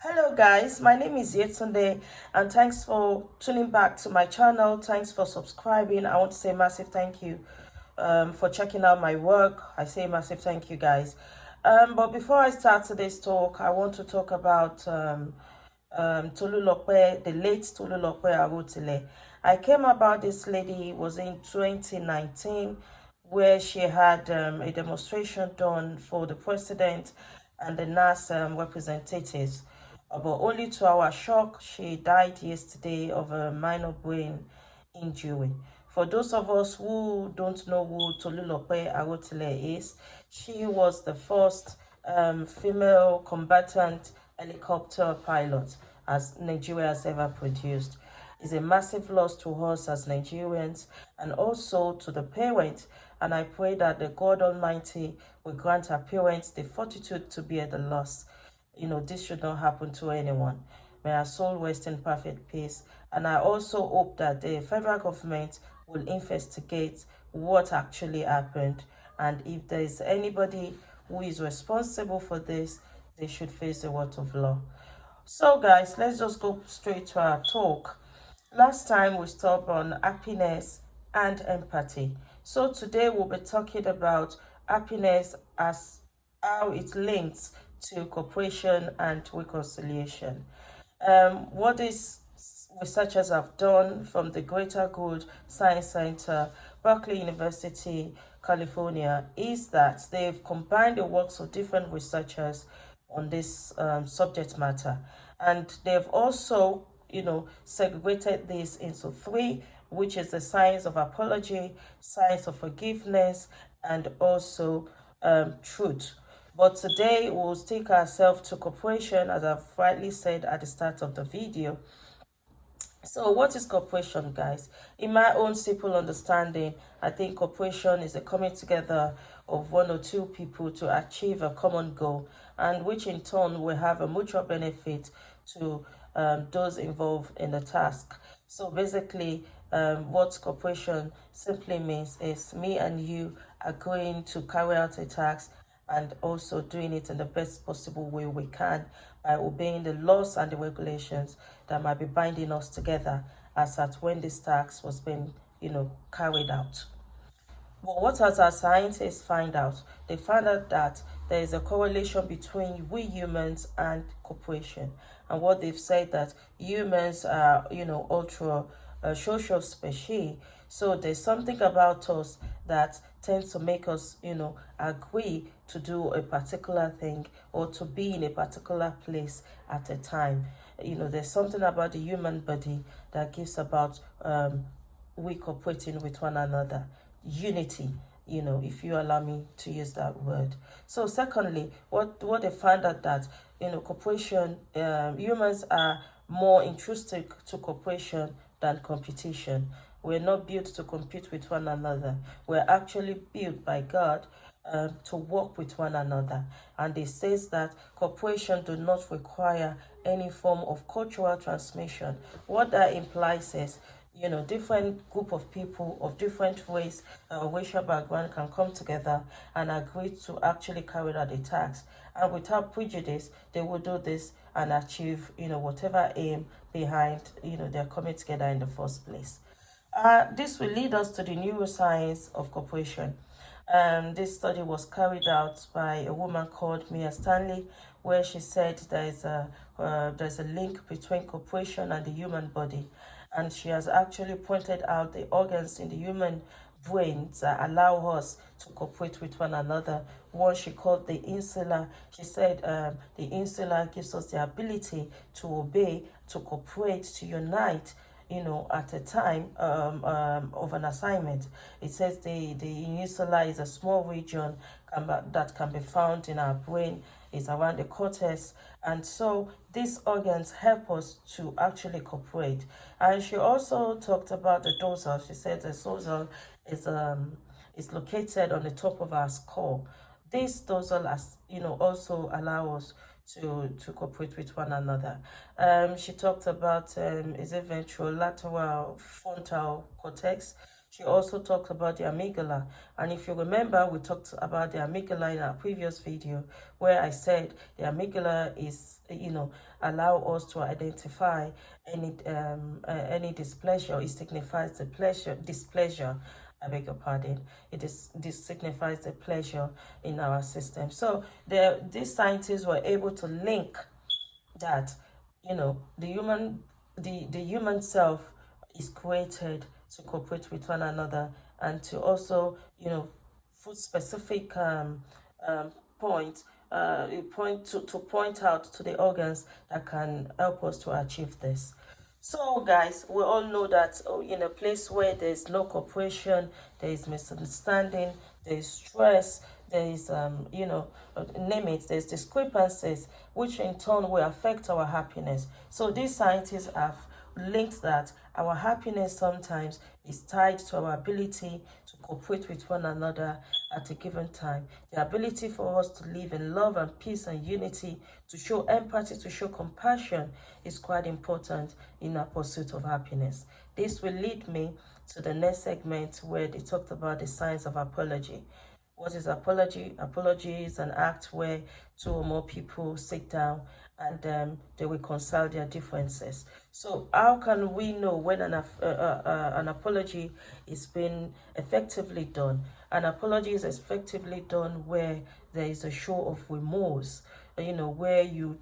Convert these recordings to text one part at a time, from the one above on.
Hello guys, my name is Yetunde and thanks for tuning back to my channel. Thanks for subscribing. I want to say massive thank you for checking out my work. I say massive thank you guys. But before I start today's talk, I want to talk about Tolulope, the late Tolulope Arutile. I came about this lady was in 2019 where she had a demonstration done for the president and the NAS representatives. But only to our shock, she died yesterday of a minor brain injury. For those of us who don't know who Tolulope Arotile is, she was the first female combatant helicopter pilot as Nigeria has ever produced. It's a massive loss to us as Nigerians and also to the parents. And I pray that the God Almighty will grant our parents the fortitude to bear the loss. This should not happen to anyone. May our soul rest in perfect peace. And I also hope that the federal government will investigate what actually happened. And if there is anybody who is responsible for this, they should face the wrath of law. So guys, let's just go straight to our talk. Last time we stopped on happiness and empathy. So today we'll be talking about happiness as how it links to cooperation and reconciliation. What these researchers have done from the Greater Good Science Center, Berkeley University, California, is that they've combined the works of different researchers on this subject matter. And they've also, segregated this into three, which is the science of apology, science of forgiveness, and also truth. But today we'll stick ourselves to cooperation, as I've rightly said at the start of the video. So what is cooperation, guys? In my own simple understanding, I think cooperation is a coming together of one or two people to achieve a common goal, and which in turn will have a mutual benefit to those involved in the task. So basically, what cooperation simply means is me and you are going to carry out a task and also doing it in the best possible way we can by obeying the laws and the regulations that might be binding us together as at when this task was being, carried out. Well, what has our scientists find out? They found out that there is a correlation between we humans and cooperation. And what they've said that humans are, ultra social species. So there's something about us that tends to make us, agree to do a particular thing or to be in a particular place at a time. There's something about the human body that gives about we cooperating with one another. Unity, if you allow me to use that word. So secondly, what they found out that cooperation, humans are more intrinsic to cooperation than competition. We're not built to compete with one another. We're actually built by God to work with one another. And it says that cooperation do not require any form of cultural transmission. What that implies is different group of people of different race, racial background can come together and agree to actually carry out the task. And without prejudice, they will do this and achieve, whatever aim behind, they're coming together in the first place. This will lead us to the neuroscience of cooperation. This study was carried out by a woman called Mia Stanley, where she said there's a link between cooperation and the human body. And she has actually pointed out the organs in the human brain that allow us to cooperate with one another. One she called the insula. She said the insula gives us the ability to obey, to cooperate, to unite, at a time of an assignment. It says the insula is a small region that can be found in our brain, is around the cortex, and so these organs help us to actually cooperate. And she also talked about the dorsal. She said the dorsal is located on the top of our skull. This dorsal, also allow us to cooperate with one another. She talked about is it ventrolateral frontal cortex. She also talked about the amygdala. And if you remember, we talked about the amygdala in our previous video, where I said the amygdala is, allow us to identify any displeasure. It signifies the displeasure. I beg your pardon. This signifies the pleasure in our system. So these scientists were able to link that, the human self is created to cooperate with one another, and to also, put specific um, point point out to the organs that can help us to achieve this. So, guys, we all know that, in a place where there's no cooperation, there is misunderstanding, there is stress, there is, name it, there's discrepancies, which in turn will affect our happiness. So these scientists have linked that our happiness sometimes is tied to our ability to cooperate with one another at a given time. The ability for us to live in love and peace and unity, to show empathy, to show compassion is quite important in our pursuit of happiness. This will lead me to the next segment, where they talked about the science of apology. What is apology? Apology is an act where two or more people sit down and they reconcile their differences. So how can we know when an apology is being effectively done? An apology is effectively done where there is a show of remorse, where you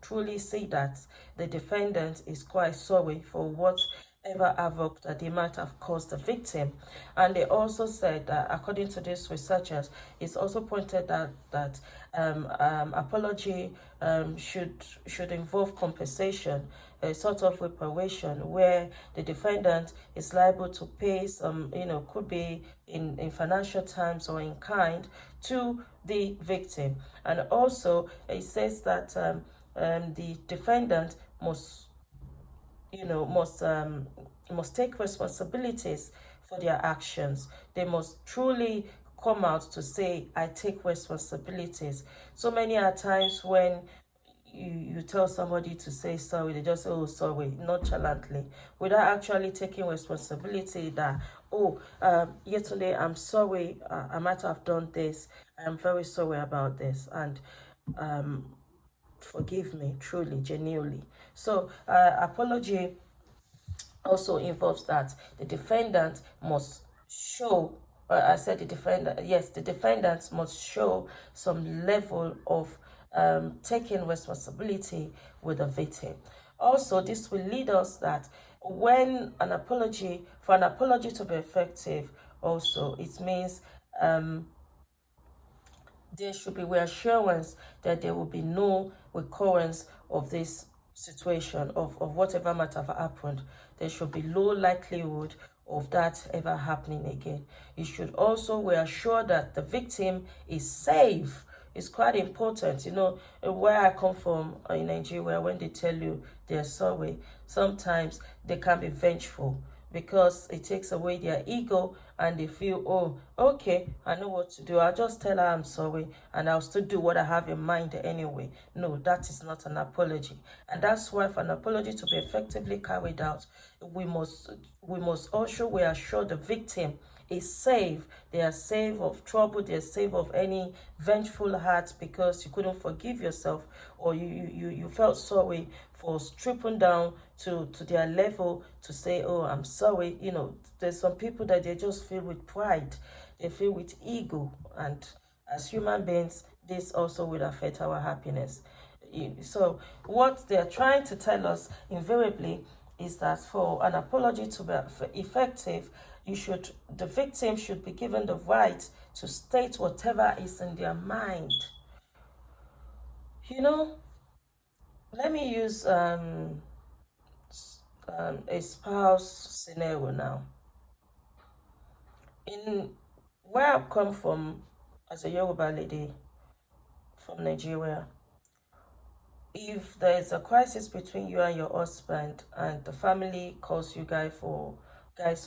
truly see that the defendant is quite sorry for whatever havoc that they might have caused the victim. And they also said that, according to these researchers, it's also pointed out that apology should involve compensation, a sort of reparation, where the defendant is liable to pay some, could be in financial terms or in kind, to the victim. And also it says that the defendant must take responsibilities for their actions. They must truly come out to say, I take responsibilities. So many are times when you tell somebody to say sorry, they just say, oh, sorry, nonchalantly, without actually taking responsibility that, yesterday, I'm sorry, I might have done this, I'm very sorry about this, and forgive me, truly, genuinely. So apology also involves that the defendant must show, I said the defendant, yes, the defendant must show some level of taking responsibility with the victim. Also, this will lead us that when for an apology to be effective, also, it means there should be reassurance that there will be no recurrence of this situation, of whatever might have happened. There should be low likelihood of that ever happening again. You should also reassure that the victim is safe. It's quite important. Where I come from in Nigeria, when they tell you they're sorry, sometimes they can be vengeful, because it takes away their ego, and they feel, oh, okay, I know what to do. I'll just tell her I'm sorry, and I'll still do what I have in mind anyway. No, that is not an apology. And that's why, for an apology to be effectively carried out, we must also reassure the victim is safe. They are safe of trouble. They are safe of any vengeful heart because you couldn't forgive yourself, or you felt sorry for stripping down to their level to say, oh, I'm sorry. There's some people that they just feel with pride. They feel with ego. And as human beings, this also will affect our happiness. So what they're trying to tell us invariably is that for an apology to be effective, the victim should be given the right to state whatever is in their mind. Let me use a spouse scenario now. In where I've come from as a Yoruba lady from Nigeria, if there is a crisis between you and your husband and the family calls you guys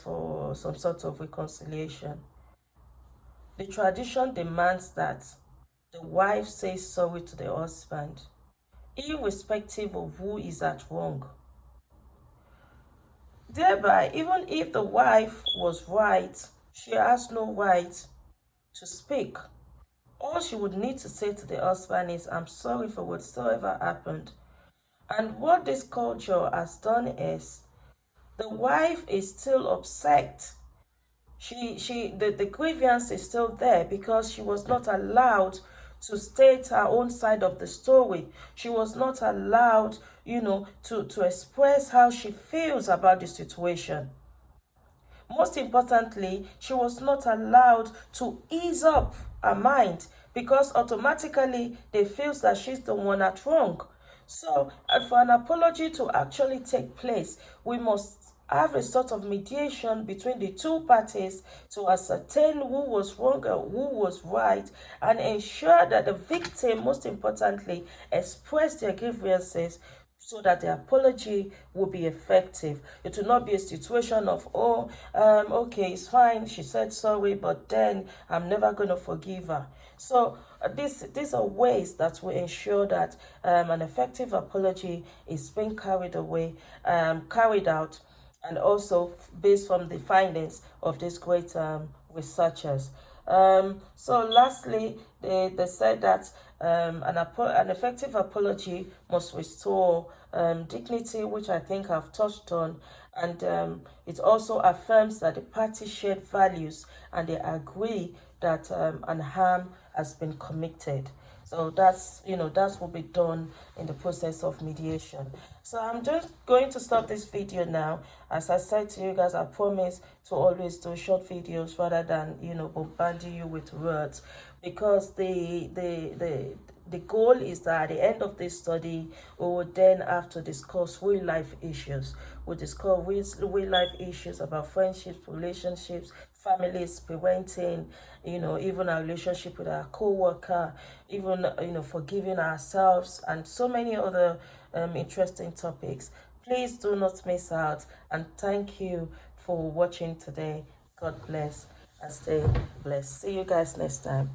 for some sort of reconciliation, the tradition demands that the wife says sorry to the husband, irrespective of who is at wrong. Thereby, even if the wife was right, she has no right to speak. All she would need to say to the husband is, I'm sorry for whatsoever happened. And what this culture has done is, the wife is still upset. The grievance is still there because she was not allowed to state her own side of the story. She was not allowed, to express how she feels about the situation. Most importantly, she was not allowed to ease up her mind because automatically they feel that she's the one at wrong. So, for an apology to actually take place, we must have a sort of mediation between the two parties to ascertain who was wrong and who was right, and ensure that the victim, most importantly, express their grievances so that the apology will be effective. It will not be a situation of, okay, it's fine, she said sorry, but then I'm never going to forgive her. So these are ways that will ensure that an effective apology is being carried out, and also based on the findings of these great researchers. So lastly, they said that an effective apology must restore dignity, which I think I've touched on, and it also affirms that the parties shared values and they agree that an harm has been committed. So that will be done in the process of mediation. So I'm just going to stop this video now. As I said to you guys, I promise to always do short videos rather than bombarding you with words, because the goal is that at the end of this study, we will then have to discuss real life issues. We'll discuss real life issues about friendships, relationships, families, parenting, even our relationship with our co-worker, even, forgiving ourselves, and so many other interesting topics. Please do not miss out, and thank you for watching today. God bless and stay blessed. See you guys next time.